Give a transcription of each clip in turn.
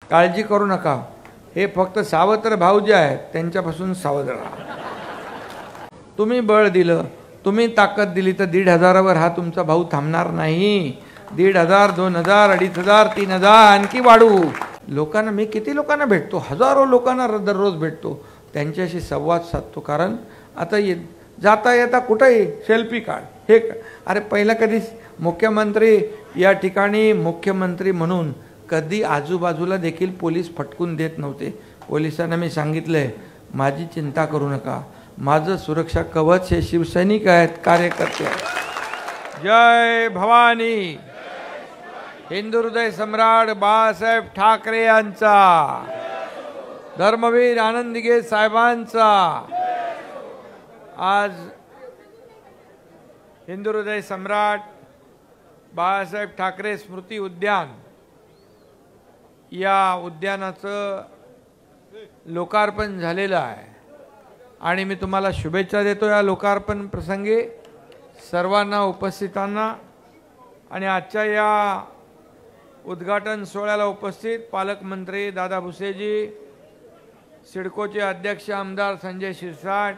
काळजी करू नका, हे फक्त सावत्र भाऊ जे आहेत त्यांच्यापासून सावध राहा. तुम्ही बळ दिलं, तुम्ही ताकद दिली तर 1,500वर हा तुमचा भाऊ थांबणार नाही. 1,500, 2,000, 2,500, 3,000 आणखी वाढवू. लोकांना मी किती लोकांना भेटतो, हजारो लोकांना दररोज भेटतो, त्यांच्याशी संवाद साधतो. कारण आता जाता येता कुठेही सेल्फी काढ, हे अरे पहिला कधी मुख्यमंत्री या ठिकाणी मुख्यमंत्री म्हणून कधी आजूबाजूला देखील पोलीस फटकून देत नव्हते. पोलिसांना मी सांगितलंय, माझी चिंता करू नका, माझं सुरक्षा कवच हे शिवसैनिक आहेत, कार्यकर्ते आहेत. जय भवानी. हिंदू हृदय सम्राट बाळासाहेब ठाकरे यांचा, धर्मवीर आनंद दिघे साहेबांचा. आज हिंदू हृदय सम्राट बाळासाहेब ठाकरे स्मृती उद्यान या उद्यानाचं लोकार्पण झालेलं आहे आणि मी तुम्हाला शुभेच्छा देतो या लोकार्पण प्रसंगी सर्वांना, उपस्थितांना. आणि आजच्या या उद्घाटन सोहळ्याला उपस्थित पालकमंत्री दादा भुसेजी, सिडकोचे अध्यक्ष आमदार संजय शिरसाट,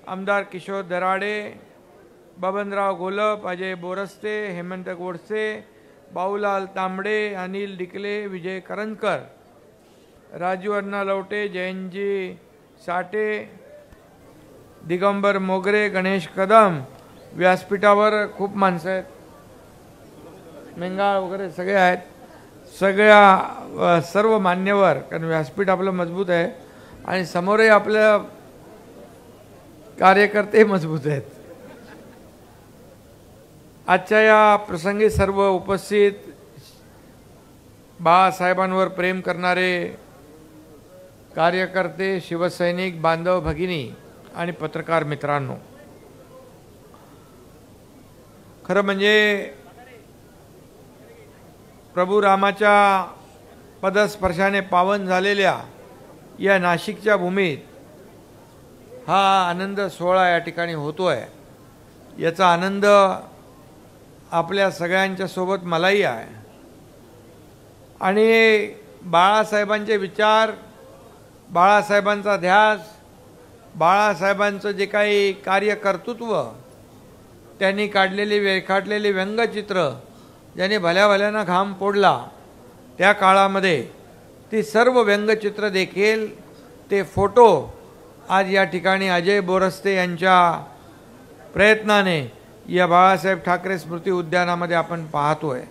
आमदार किशोर दराडे, बबनराव घोलप, अजय बोरस्ते, हेमंत गोडसे, बाऊलाल तांबडे, अनिल डिकले, विजय करंजकर, राजू अण्णा लवटे, जयंतजी साठे, दिगंबर मोगरे, गणेश कदम. व्यासपीठावर खूप माणसं आहेत, मेंगाळ वगैरे सगळे आहेत, सगळ्या सर्व मान्यवर. कारण व्यासपीठ आपलं मजबूत आहे आणि समोरही आपलं कार्यकर्ते मजबूत आहेत. आजच्या या प्रसंगी सर्व उपस्थित बाळासाहेबांवर प्रेम करणारे कार्यकर्ते, शिवसैनिक बांधव, भगिनी आणि पत्रकार मित्रांनो, खरं म्हणजे प्रभू रामाच्या पदस्पर्शाने पावन झालेल्या या नाशिकच्या भूमीत हा आनंद सोहळा या ठिकाणी होतोय. याचा आनंद आपल्या सगळ्यांच्या सोबत मलाही आहे. आणि बाळासाहेबांचे विचार, बाळासाहेबांचा ध्यास, बाळासाहेबांचं जे काही कार्यकर्तृत्व, त्यांनी काढलेली रेखाटलेली व्यंगचित्र, ज्याने भल्या भल्याना घाम फोडला त्या काळामध्ये, ती सर्व व्यंगचित्र देखील, ते फोटो आज या ठिकाणी अजय बोरस्ते यांच्या प्रयत्नाने या बाळासाहेब ठाकरे स्मृती उद्यानामध्ये आपण पाहतोय.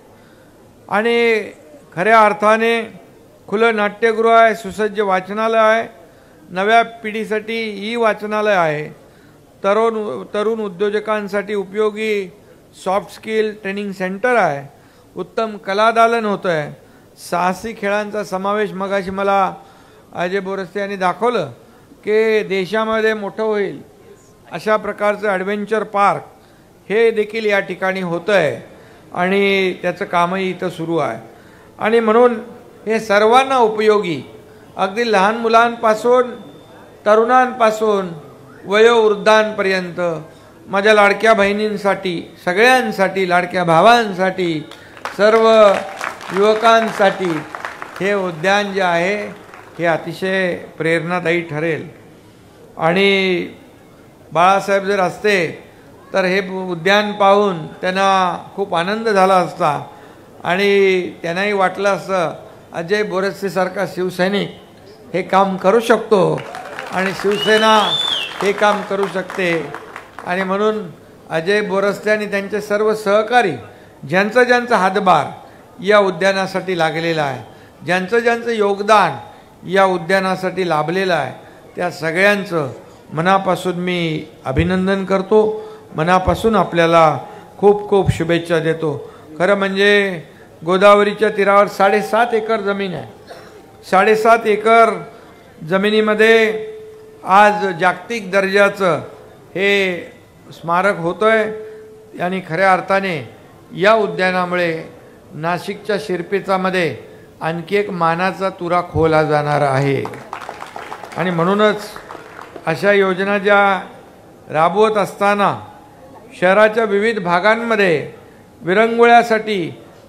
आणि खऱ्या अर्थाने खुलं नाट्यगृह आहे, सुसज्ज वाचनालय आहे, नव्या पिढीसाठी ई वाचनालय आहे, तरुण उद्योजकांसाठी उपयोगी सॉफ्ट स्किल ट्रेनिंग सेंटर आहे, उत्तम कलादालन होतं आहे, साहसी खेळांचा समावेश. मगाशी मला अजय बोरस्ते यांनी दाखवलं की देशामध्ये मोठं होईल अशा प्रकारचं ॲडव्हेंचर पार्क हे देखील या ठिकाणी होतं आहे आणि त्याचं कामही इथं सुरू आहे. आणि म्हणून हे सर्वांना उपयोगी, अगदी लहान मुलांपासून तरुणांपासून वयोवृद्धांपर्यंत, माझ्या लाडक्या बहिणींसाठी, सगळ्यांसाठी, लाडक्या भावांसाठी, सर्व युवकांसाठी हे उद्यान जे आहे हे अतिशय प्रेरणादायी ठरेल. आणि बाळासाहेब जर असते तर हे उद्यान पाहून त्यांना खूप आनंद झाला असता आणि त्यांनाही वाटलं असतं अजय बोरस्तेसारखा शिवसैनिक हे काम करू शकतो आणि शिवसेना हे काम करू शकते. आणि म्हणून अजय बोरस्ते आणि त्यांचे सर्व सहकारी, ज्यांचा हातभार या उद्यानासाठी लागलेला आहे, ज्यांचं योगदान या उद्यानासाठी लाभलेलं आहे, त्या सगळ्यांचं मनापासून मी अभिनंदन करतो. मनापासून आपल्याला खूप खूप शुभेच्छा देतो. खरं म्हणजे गोदावरीच्या तीरावर 7.5 एकर जमीन आहे. 7.5 एकर जमिनीमध्ये आज जागतिक दर्जाचं हे स्मारक होतंय. आणि खऱ्या अर्थाने या उद्यानामुळे नाशिकच्या शिरपेचामध्ये आणखी एक मानाचा तुरा खोवला जाणार आहे. आणि म्हणूनच अशा योजना ज्या राबवत असताना शहराच्या विविध भागांमध्ये विरंगुळ्यासाठी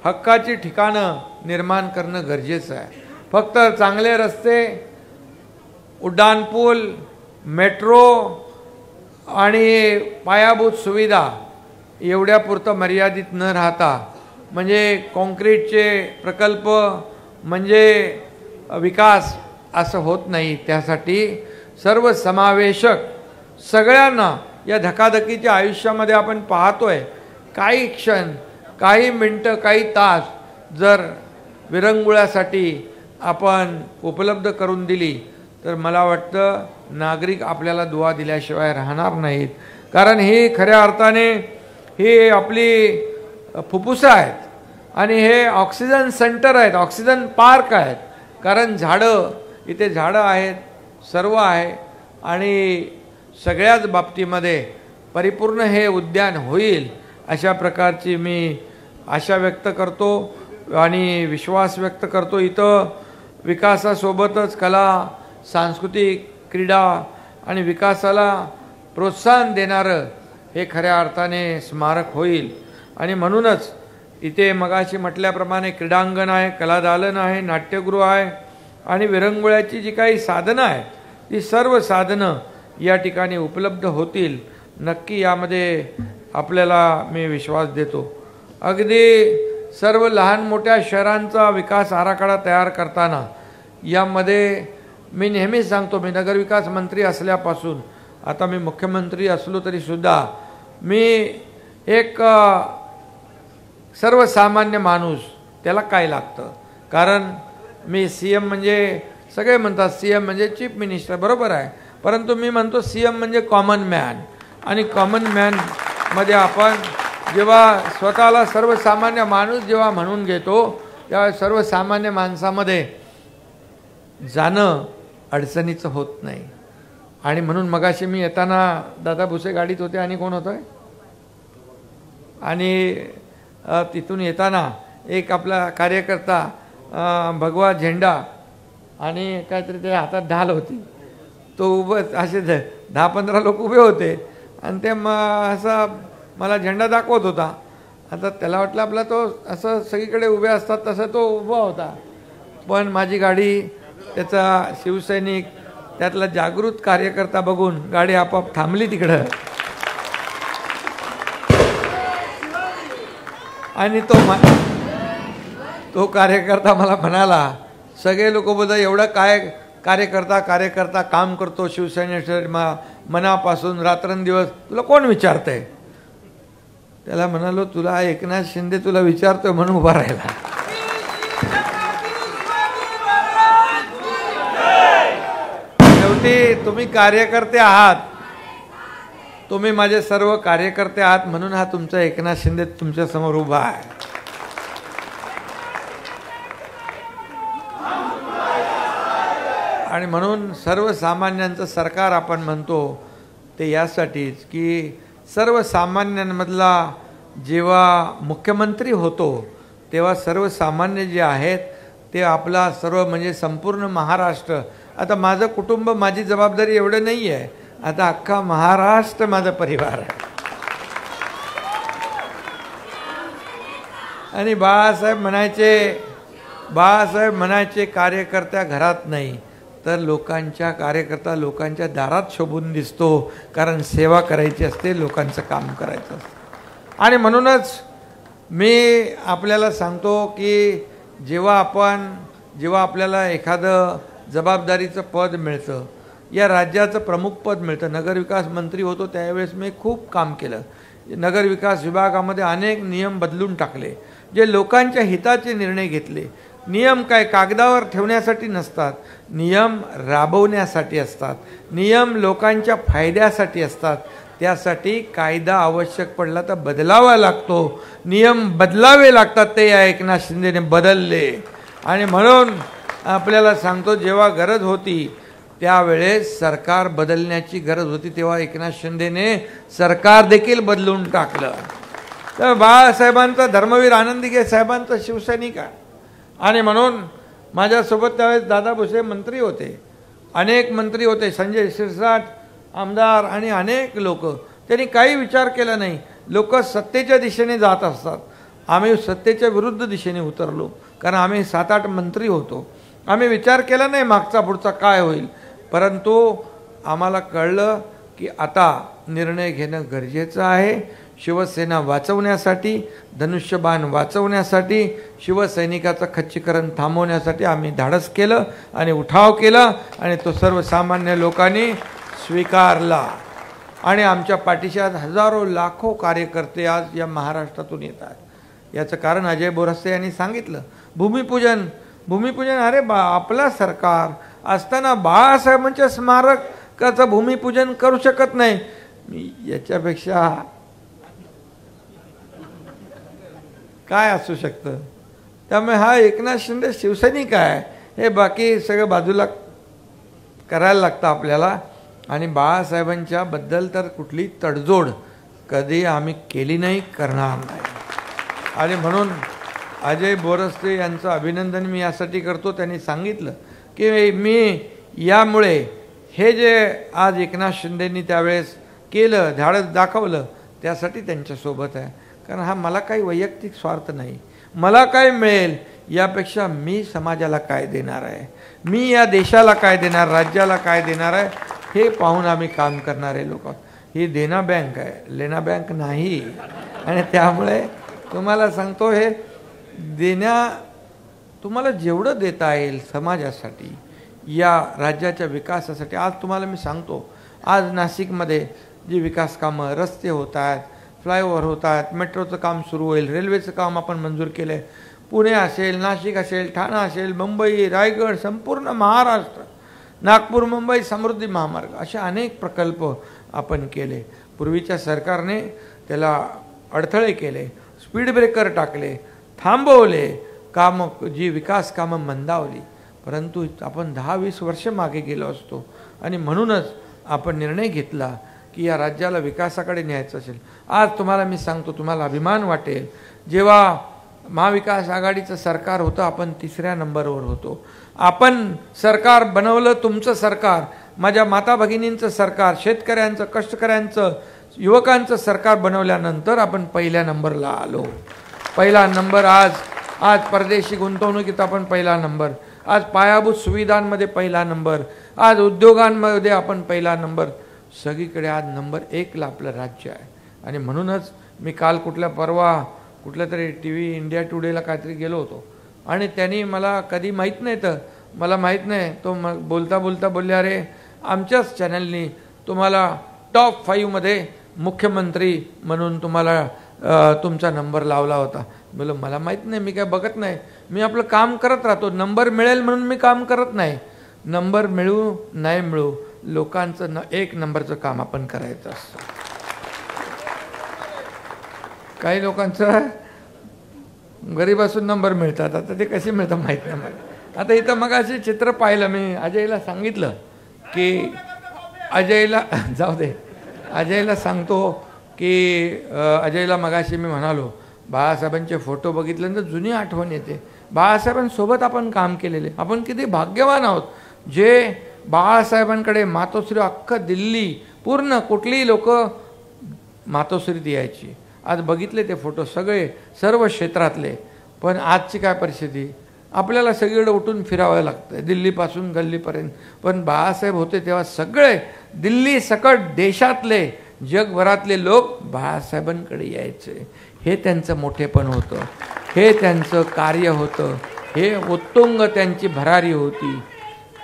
हक्काची ठिकाणं निर्माण करणं गरजेचं आहे. फक्त चांगले रस्ते, उड्डाणपूल, मेट्रो आणि पायाभूत सुविधा एवढ्यापुरतं मर्यादित न राहता, म्हणजे कॉन्क्रीटचे प्रकल्प म्हणजे विकास असं होत नाही. त्यासाठी सर्वसमावेशक सगळ्यांना या धकाधकीच्या आयुष्यामध्ये आपण पाहतोय, काही क्षण, काही मिनटं, काही तास जर विरंगुळ्यासाठी आपण उपलब्ध करून दिली तर मला वाटतं नागरिक आपल्याला दुआ दिल्याशिवाय राहणार नाहीत. कारण ही खऱ्या अर्थाने ही आपली फुफ्फुसं आहेत आणि हे ऑक्सिजन सेंटर आहेत, ऑक्सिजन पार्क आहेत. कारण झाडं, इथे झाडं आहेत, सर्व आहे आणि सगळ्याच बाबतीमध्ये परिपूर्ण हे उद्यान होईल अशा प्रकारची मी आशा व्यक्त करतो आणि विश्वास व्यक्त करतो. इथं विकासासोबतच कला, सांस्कृतिक, क्रीडा आणि विकासाला प्रोत्साहन देणारं हे खऱ्या अर्थाने स्मारक होईल. आणि म्हणूनच इथे मगाशी म्हटल्याप्रमाणे क्रीडांगण आहे, कलादालन आहे, नाट्यगृह आहे आणि विरंगुळ्याची जी काही साधनं आहेत ती सर्व साधनं या ठिकाणी उपलब्ध होतील. नक्की यामध्ये आपल्याला मी विश्वास देतो. अगदी सर्व लहान मोठ्या शहरांचा विकास आराखडा तयार करताना यामध्ये मी नेहमीच सांगतो, मी नगरविकास मंत्री असल्यापासून, आता मी मुख्यमंत्री असलो तरीसुद्धा मी एक सर्वसामान्य माणूस, त्याला काय लागतं. कारण मी CM म्हणजे सगळे म्हणतात CM म्हणजे चीफ मिनिस्टर, बरोबर आहे, परंतु मी म्हणतो CM म्हणजे कॉमन मॅन. आणि कॉमन मॅनमध्ये आपण जेव्हा स्वतःला सर्वसामान्य माणूस जेव्हा म्हणून घेतो तेव्हा सर्वसामान्य माणसामध्ये जाणं अडचणीचं होत नाही. आणि म्हणून मगाशी मी येताना दादा भुसे गाडीत होते आणि कोण होतं आणि तिथून येताना एक आपला कार्यकर्ता भगवा झेंडा आणि काहीतरी ते हातात ढाल होती, तो उभं असे 10-15 लोक उभे होते आणि ते असा मला झेंडा दाखवत होता. आता त्याला वाटलं आपला तो असं सगळीकडे उभे असतात तसं तो उभा होता, पण माझी गाडी, त्याचा शिवसैनिक, त्यातला जागृत कार्यकर्ता बघून गाडी आपोआप थांबली तिकडं. आणि तो कार्यकर्ता मला म्हणाला, सगळे लोक बोलतात एवढं काय कार्यकर्ता काम करतो शिवसेनेसाठी मनापासून रात्रंदिवस, तुला कोण विचारतंय. त्याला म्हणालो, तुला एकनाथ शिंदे तुला विचारतोय म्हणून उभा राहिला. शेवटी तुम्ही कार्यकर्ते आहात, तुम्ही माझे सर्व कार्यकर्ते आहात म्हणून हा तुमचा एकनाथ शिंदे तुमच्या समोर उभा आहे. आणि म्हणून सर्वसामान्यांचं सरकार आपण म्हणतो ते यासाठीच की सर्वसामान्यांमधला जेव्हा मुख्यमंत्री होतो तेव्हा सर्वसामान्य जे आहेत ते आपला सर्व म्हणजे संपूर्ण महाराष्ट्र, आता माझं कुटुंब, माझी जबाबदारी एवढं नाही आहे, आता अख्खा महाराष्ट्र माझा परिवार आहे. आणि बाळासाहेब म्हणायचे कार्यकर्त्या घरात नाही तर लोकांच्या लोकांच्या दारात शोभून दिसतो, कारण सेवा करायची असते, लोकांचं काम करायचं असतं. आणि म्हणूनच मी आपल्याला सांगतो की जेव्हा आपल्याला एखादं जबाबदारीचं पद मिळतं, या राज्याचं प्रमुख पद मिळतं, नगरविकास मंत्री होतो त्यावेळेस मी खूप काम केलं. नगरविकास विभागामध्ये अनेक नियम बदलून टाकले, जे लोकांच्या हिताचे निर्णय घेतले. नियम काय कागदावर ठेवण्यासाठी नसतात, नियम राबवण्यासाठी असतात, नियम लोकांच्या फायद्यासाठी असतात. त्यासाठी कायदा आवश्यक पडला तर बदलावा लागतो, नियम बदलावे लागतात. ते या एकनाथ शिंदेने बदलले. आणि म्हणून आपल्याला सांगतो, जेव्हा गरज होती त्यावेळेस सरकार बदलण्याची गरज होती, तेव्हा एकनाथ शिंदेने सरकार देखील बदलून टाकलं. तर बाळासाहेबांचा, धर्मवीर आनंदीगे साहेबांचा शिवसैनिक आहे. आणि म्हणून माझ्यासोबत त्यावेळेस दादा भुसे मंत्री होते, अनेक मंत्री होते, संजय शिरसाट आमदार आणि अनेक लोक. त्यांनी काही विचार केला नाही. लोक सत्तेच्या दिशेने जात असतात, आम्ही सत्तेच्या विरुद्ध दिशेने उतरलो, कारण आम्ही 7-8 मंत्री होतो. आम्ही विचार केला नाही मागचा पुढचा काय होईल, परंतु आम्हाला कळलं की आता निर्णय घेणं गरजेचं आहे. शिवसेना वाचवण्यासाठी, धनुष्यबाण वाचवण्यासाठी, शिवसैनिकाचं खच्चीकरण थांबवण्यासाठी आम्ही धाडस केलं आणि उठाव केला आणि तो सर्वसामान्य लोकांनी स्वीकारला. आणि आमच्या पाठीशी आज हजारो लाखो कार्यकर्ते आज या महाराष्ट्रातून येत आहेत. याचं कारण अजय बोरसे यांनी सांगितलं. भूमिपूजन अरे आपला सरकार असताना बाळासाहेबांच्या स्मारकाचं भूमिपूजन करू शकत नाही. याच्यापेक्षा काय असू शकतं. त्यामुळे हा एकनाथ शिंदे शिवसैनिक आहे हे बाकी सगळं बाजूला करायला लागतं आपल्याला. आणि बाळासाहेबांच्या बद्दल तर कुठली तडजोड कधी आम्ही केली नाही, करणार नाही. आणि म्हणून अजय बोरसे यांचं अभिनंदन मी यासाठी करतो. त्यांनी सांगितलं की मी यामुळे हे जे आज एकनाथ शिंदेंनी त्यावेळेस केलं, धाडस दाखवलं, त्यासाठी त्यांच्यासोबत आहे. कारण हा मला काही वैयक्तिक स्वार्थ नाही. मला काय मिळेल यापेक्षा मी समाजाला काय देणार आहे, मी या देशाला काय देणार, राज्याला काय देणार आहे, हे पाहून आम्ही काम करणारे लोक. ही देना बँक आहे, लेना बँक नाही. आणि त्यामुळे तुम्हाला सांगतो, हे तुम्हाला जेवढं देता येईल समाजासाठी, या राज्याच्या विकासासाठी. आज तुम्हाला मी सांगतो, आज नाशिकमध्ये जी विकास कामं, रस्ते होत आहेत, फ्लायओव्हर होत आहेत, मेट्रोचं काम सुरू होईल, रेल्वेचं काम आपण मंजूर केलं आहे. पुणे असेल, नाशिक असेल, ठाणा असेल, मुंबई, रायगड, संपूर्ण महाराष्ट्र, नागपूर मुंबई समृद्धी महामार्ग, असे अनेक प्रकल्प आपण केले. पूर्वीच्या सरकारने त्याला अडथळे केले, स्पीड ब्रेकर टाकले, थांबवले कामं, जी विकास कामं मंदावली. परंतु आपण 10-20 वर्ष मागे गेलो असतो. आणि म्हणूनच आपण निर्णय घेतला की या राज्याला विकासाकडे न्यायचं असेल. आज तुम्हाला मी सांगतो, तुम्हाला अभिमान वाटेल, जेव्हा महाविकास आघाडीचं सरकार होतं आपण 3ऱ्या नंबरवर होतो. आपण सरकार बनवलं, तुमचं सरकार, माझ्या माता भगिनींचं सरकार, शेतकऱ्यांचं, कष्टकऱ्यांचं, युवकांचं सरकार बनवल्यानंतर आपण 1ल्या नंबरला आलो. 1ला नंबर. आज परदेशी गुंतवणुकीत आपण 1ला नंबर, आज पायाभूत सुविधांमध्ये 1ला नंबर, आज उद्योगांमध्ये आपण 1ला नंबर. सगळीकडे आज नंबर 1ला आपलं राज्य आहे. आणि म्हणूनच मी काल कुठल्या तरी TV इंडिया टुडेला काहीतरी गेलो होतो आणि त्यांनी मला कधी माहीत नाही, तर मला माहीत नाही, तो बोलता बोलले, अरे आमच्याच चॅनलनी तुम्हाला टॉप 5 मध्ये मुख्यमंत्री म्हणून तुम्हाला तुमचा नंबर लावला होता. बोलो मला माहीत नाही, मी काय बघत नाही, मी आपलं काम करत राहतो. नंबर मिळेल म्हणून मी काम करत नाही. नंबर मिळू नाही मिळू, लोकांचं 1 नंबरचं काम आपण करायचं असतं. काही लोकांचं गरीबासून नंबर मिळतात, आता ते कसे मिळतात माहीत नाही मला. आता इथं मगाशी चित्र पाहिलं, मी अजयला सांगितलं की अजयला जाऊ दे, अजयला सांगतो की अजयला मगाशी मी म्हणालो, बाळासाहेबांचे फोटो बघितल्यानंतर जुनी आठवण येते. बाळासाहेबांसोबत आपण काम केलेले, आपण किती भाग्यवान आहोत जे बाळासाहेबांकडे मातोश्री, अख्खं दिल्ली, पूर्ण कुठलीही लोक मातोश्रीत यायची. आज बघितले ते फोटो सगळे, सर्व क्षेत्रातले. पण आजची काय परिस्थिती, आपल्याला सगळीकडे उठून फिरावं लागतं, दिल्लीपासून गल्लीपर्यंत. पण बाळासाहेब होते तेव्हा सगळे दिल्ली सकट देशातले, जगभरातले लोक बाळासाहेबांकडे यायचे. हे त्यांचं मोठेपण होतं, हे त्यांचं कार्य होतं, हे उत्तुंग त्यांची भरारी होती.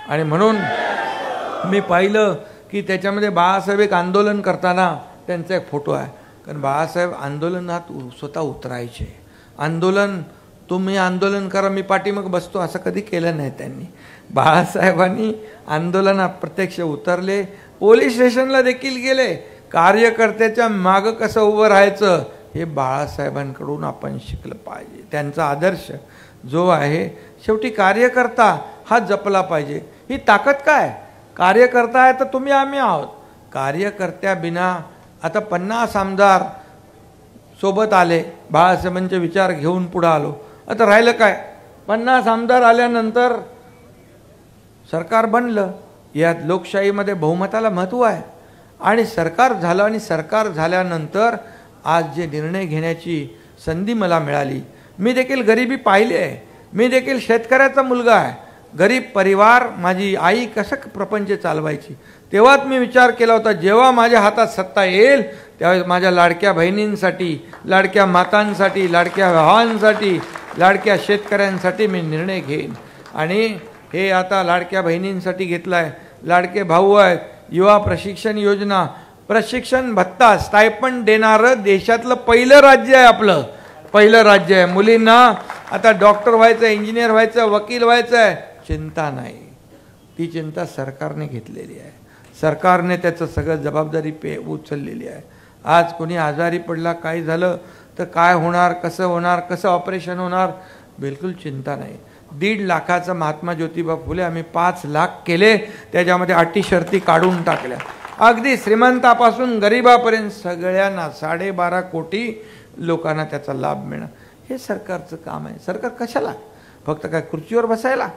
आणि म्हणून मी पाहिलं की त्याच्यामध्ये बाळासाहेब एक आंदोलन करताना त्यांचा एक फोटो आहे. कारण बाळासाहेब आंदोलनात स्वतः उतरायचे. तुम्ही आंदोलन करा, मी पाठीमाग बसतो, असं कधी केलं नाही त्यांनी. बाळासाहेबांनी आंदोलनात प्रत्यक्ष उतरले, पोलीस स्टेशनला देखील गेले. कार्यकर्त्याच्या मागं कसं उभं राहायचं हे बाळासाहेबांकडून आपण शिकलं पाहिजे. त्यांचा आदर्श जो आहे, शेवटी कार्यकर्ता हा जपला पाहिजे. ही ताकद काय, कार्यकर्ता आहे तर तुम्ही आम्ही आहोत. कार्यकर्त्या बिना आता 50 आमदार सोबत आले, बाळासाहेबांचे विचार घेऊन पुढे आलो. आता राहिलं काय, 50 आमदार आल्यानंतर सरकार बनलं. यात लोकशाहीमध्ये बहुमताला महत्त्व आहे. आणि सरकार झालं, आणि सरकार झाल्यानंतर आज जे निर्णय घेण्याची संधी मला मिळाली. मी देखील गरिबी पाहिली आहे, मी देखील शेतकऱ्याचा मुलगा आहे. गरीब परिवार, माझी आई कसं प्रपंच चालवायची, तेव्हाच मी विचार केला होता, जेव्हा माझ्या हातात सत्ता येईल त्यावेळेस माझ्या लाडक्या बहिणींसाठी, लाडक्या मातांसाठी, लाडक्या भावांसाठी, लाडक्या शेतकऱ्यांसाठी मी निर्णय घेईन. आणि हे आता लाडक्या बहिणींसाठी घेतला आहे, लाडके भाऊ आहेत, युवा प्रशिक्षण योजना, प्रशिक्षण भत्ता, स्टायपंड देणारं देशातलं पहिलं राज्य आहे आपलं, पहिलं राज्य आहे. मुलींना आता डॉक्टर व्हायचं, इंजिनियर व्हायचं, वकील व्हायचं आहे, चिंता नाही. ती चिंता सरकारने घेतलेली आहे, सरकारने त्याचं सगळं जबाबदारी उचललेली आहे. आज कोणी आजारी पडला, काय झालं तर काय होणार, कसं होणार, कसं ऑपरेशन होणार, बिलकुल चिंता नाही. 1.5 लाखाचं महात्मा ज्योतिबा फुले आम्ही 5 लाख केले, त्याच्यामध्ये अटी शर्ती काढून टाकल्या. अगदी श्रीमंतापासून गरिबापर्यंत सगळ्यांना 12.5 कोटी लोकांना त्याचा लाभ मिळणार. हे सरकारचं काम आहे. सरकार कशाला? फक्त काय खुर्चीवर बसायला?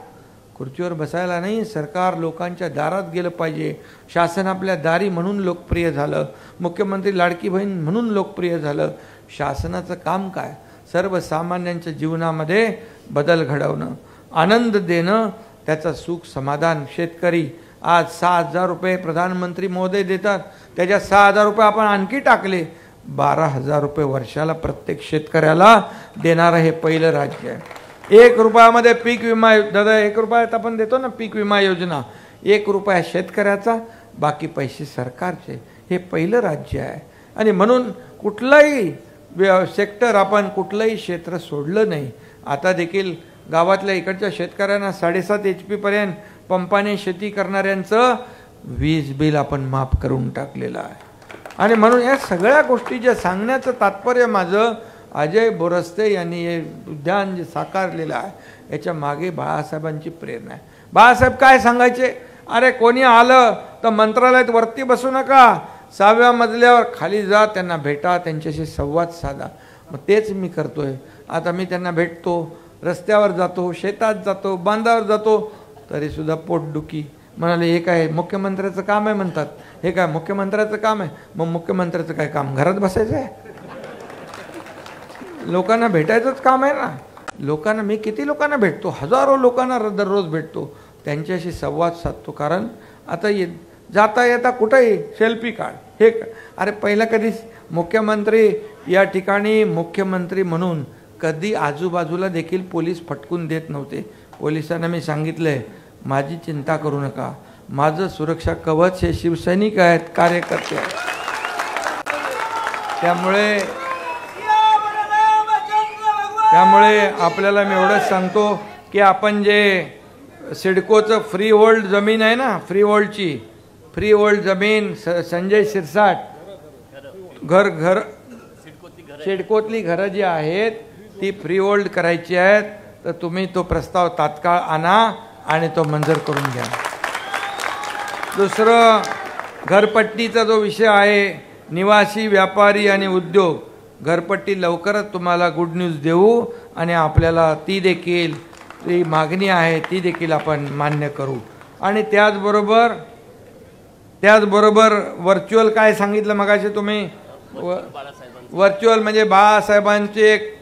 खुर्चीवर बसायला नाही, सरकार लोकांच्या दारात गेलं पाहिजे. शासन आपल्या दारी म्हणून लोकप्रिय झालं, मुख्यमंत्री लाडकी बहीण म्हणून लोकप्रिय झालं. शासनाचं काम काय? सर्वसामान्यांच्या जीवनामध्ये बदल घडवणं, आनंद देणं, त्याचं सुख समाधान. शेतकरी आज 6,000 रुपये प्रधानमंत्री महोदय देतात, त्याच्यात 6,000 रुपये आपण आणखी टाकले, 12,000 रुपये वर्षाला प्रत्येक शेतकऱ्याला देणारं हे पहिलं राज्य आहे. 1 रुपयामध्ये पीक विमा, दादा 1 रुपयात आपण देतो ना पीक विमा योजना, 1 रुपया शेतकऱ्याचा, बाकी पैसे सरकारचे. हे पहिलं राज्य आहे. आणि म्हणून कुठलाही सेक्टर, आपण कुठलंही क्षेत्र सोडलं नाही. आता देखील गावातल्या इकडच्या शेतकऱ्यांना 7.5 HP पर्यंत पंपाने शेती करणाऱ्यांचं वीज बिल आपण माफ करून टाकलेलं आहे. आणि म्हणून या सगळ्या गोष्टी ज्या सांगण्याचं तात्पर्य माझं, अजय बोरस्ते यांनी हे उद्यान जे साकारलेलं आहे याच्या मागे बाळासाहेबांची प्रेरणा आहे. बाळासाहेब काय सांगायचे? अरे कोणी आलं तर मंत्रालयात वरती बसू नका, 6व्या मजल्यावर खाली जा, त्यांना भेटा, त्यांच्याशी संवाद साधा. मग तेच मी करतोय. आता मी त्यांना भेटतो, रस्त्यावर जातो, शेतात जातो, बांधावर जातो, तरीसुद्धा पोटदुखी. म्हणाले हे काय मुख्यमंत्र्याचं काम आहे म्हणतात. हे काय मुख्यमंत्र्याचं काम आहे? मग मुख्यमंत्र्याचं काय काम? घरात बसायचं आहे? लोकांना भेटायचंच काम आहे ना. लोकांना, मी किती लोकांना भेटतो, हजारो लोकांना दररोज भेटतो, त्यांच्याशी संवाद साधतो. कारण आता जाता येता कुठेही सेल्फी काढ, हे अरे पहिला कधी मुख्यमंत्री या ठिकाणी मुख्यमंत्री म्हणून कधी आजूबाजूला देखील पोलीस फटकून देत नव्हते. पोलिसांना मी सांगितलंय, माझी चिंता करू नका, माझं सुरक्षा कवच हे शिवसैनिक आहेत, कार्यकर्ते आहेत. त्यामुळे आपल्याला मी एवढंच सांगतो की आपण जे सिडकोचं फ्री होल्ड जमीन आहे ना, फ्री होल्ड जमीन संजय शिरसाट घर सिडकोतली घरं जी आहेत ती फ्री होल्ड करायची आहेत, तर तुम्ही तो प्रस्ताव तात्काळ आणा आणि तो मंजूर करून घ्या. दुसरं, घरपट्टीचा जो विषय आहे, निवासी, व्यापारी आणि उद्योग, घरपट्टी लवकरच तुम्हाला गुड न्यूज देऊ आणि आपल्याला ती देखील जी मागणी आहे ती देखील आपण मान्य करू. आणि त्याचबरोबर व्हर्च्युअल काय सांगितलं मगाशी तुम्ही, व्हर्च्युअल म्हणजे बाळासाहेबांचे एक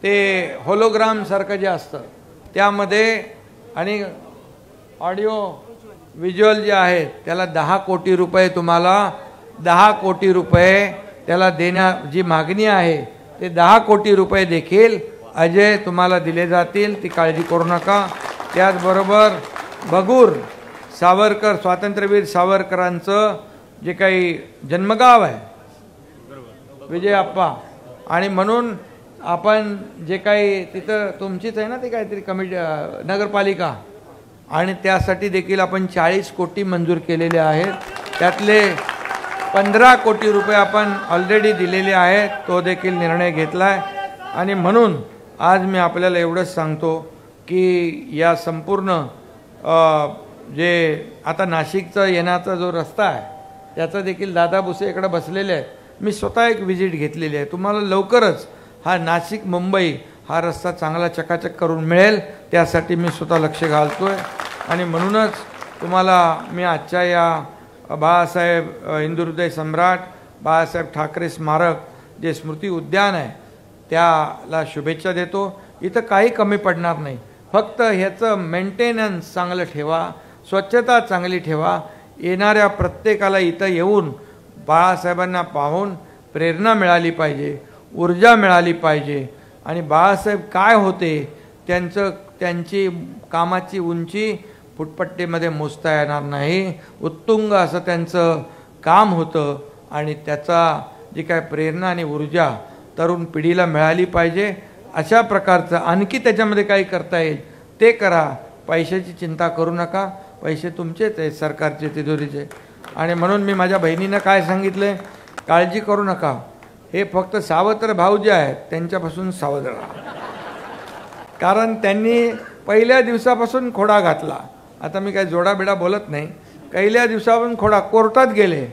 ते होलोग्राम सारखं जे असतं त्यामध्ये, आणि ऑडिओ व्हिज्युअल जे आहे त्याला 10 कोटी रुपये, तुम्हाला 10 कोटी रुपये त्याला देण्या जी मागणी आहे ते 10 कोटी रुपये देखील अजय तुम्हाला दिले जातील, ती काळजी करू नका. त्याचबरोबर बगूर सावरकर, स्वातंत्र्यवीर सावरकरांचं जे काही जन्मगाव आहे विजय आप्पा, आणि म्हणून आपण जे काही तिथं तुमचीच आहे ना ती काहीतरी कमिटी नगरपालिका, आणि त्यासाठी देखील आपण 40 कोटी मंजूर केलेले आहेत. त्यातले 15 कोटी रुपये आपण ऑलरेडी दिलेले आहेत, तो देखील निर्णय घेतला आहे. आणि म्हणून आज मी आपल्याला एवढंच सांगतो की या संपूर्ण जे आता नाशिकचा येण्याचा जो रस्ता आहे त्याचा देखील दादा भुसे इकडे बसलेले आहेत. मी स्वतः एक व्हिजिट घेतलेली आहे. तुम्हाला लवकरच हा नाशिक मुंबई हा रस्ता चांगला चकाचक करून मिळेल, त्यासाठी मी स्वतः लक्ष घालतोय. आणि म्हणूनच तुम्हाला मी आजच्या या बाळासाहेब हिंदुहृदय सम्राट बाळासाहेब ठाकरे स्मारक जे स्मृती उद्यान आहे त्याला शुभेच्छा देतो. इथं काही कमी पडणार नाही. फक्त ह्याचं मेंटेनन्स चांगलं ठेवा, स्वच्छता चांगली ठेवा. येणाऱ्या प्रत्येकाला इथं येऊन बाळासाहेबांना पाहून प्रेरणा मिळाली पाहिजे, ऊर्जा मिळाली पाहिजे. आणि बाळासाहेब काय होते त्यांची कामाची उंची फुटपट्टीमध्ये मोजता येणार नाही. उत्तुंग असं त्यांचं काम होतं आणि त्याचा जी काय प्रेरणा आणि ऊर्जा तरुण पिढीला मिळाली पाहिजे. अशा प्रकारचं आणखी त्याच्यामध्ये काही करता येईल ते करा. पैशाची चिंता करू नका, पैसे तुमचेच आहेत, सरकारचे, तिजोरीचे. आणि म्हणून मी माझ्या बहिणींना काय सांगितलं, काळजी करू नका. हे फक्त सावत्र भाऊ जे आहेत त्यांच्यापासून सावध राहा, कारण त्यांनी पहिल्या दिवसापासून खोडा घातला. आता मी काही जोडाबिडा बोलत नाही. पहिल्या दिवसापासून खोडा, कोर्टात गेले,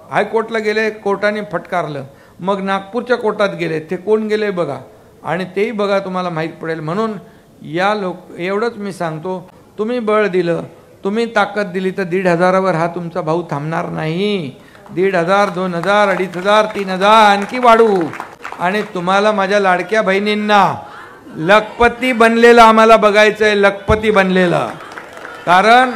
हायकोर्टला गेले, कोर्टाने फटकारलं. मग नागपूरच्या कोर्टात गेले, ते कोण गेले बघा, आणि तेही बघा, तुम्हाला माहीत पडेल. म्हणून एवढंच मी सांगतो, तुम्ही बळ दिलं, तुम्ही ताकद दिली तर 1,500वर हा तुमचा भाऊ थांबणार नाही. 1,500, 2,000, 2,500, 3,000 आणखी वाढवू. आणि तुम्हाला माझ्या लाडक्या बहिणींना लखपती बनलेलं आम्हाला बघायचं आहे, लखपती बनलेलं. कारण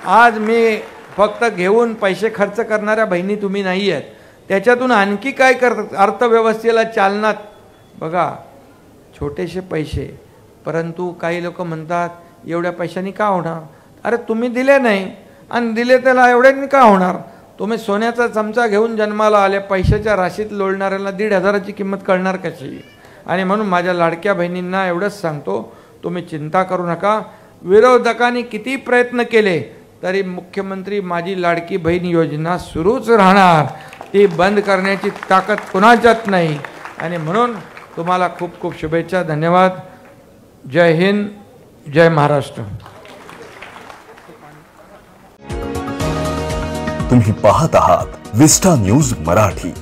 आज मी फक्त घेऊन पैसे खर्च करणाऱ्या बहिणी तुम्ही नाही आहेत, त्याच्यातून आणखी काय करतात, अर्थव्यवस्थेला चालना. बघा, छोटेसे पैसे, परंतु काही लोक म्हणतात एवढ्या पैशांनी का होणार. अरे तुम्ही दिले नाही आणि दिले त्याला एवढ्यांनी का होणार. तुम्ही सोन्याचा चमचा घेऊन जन्माला आले, पैशाच्या राशीत लोळणाऱ्याला 1,500ची किंमत कळणार कशी. आणि म्हणून माझ्या लाडक्या बहिणींना एवढंच सांगतो, तुम्ही चिंता करू नका. विरोधकांनी किती प्रयत्न केले तरी मुख्यमंत्री माझी लाडकी बहीण योजना सुरूच राहणार, ती बंद करण्याची ताकद कुणाच्यात नाही. आणि म्हणून तुम्हाला खूप खूप शुभेच्छा. धन्यवाद. जय हिंद, जय महाराष्ट्र. तुम्ही पाहत आहात विस्टा न्यूज मराठी.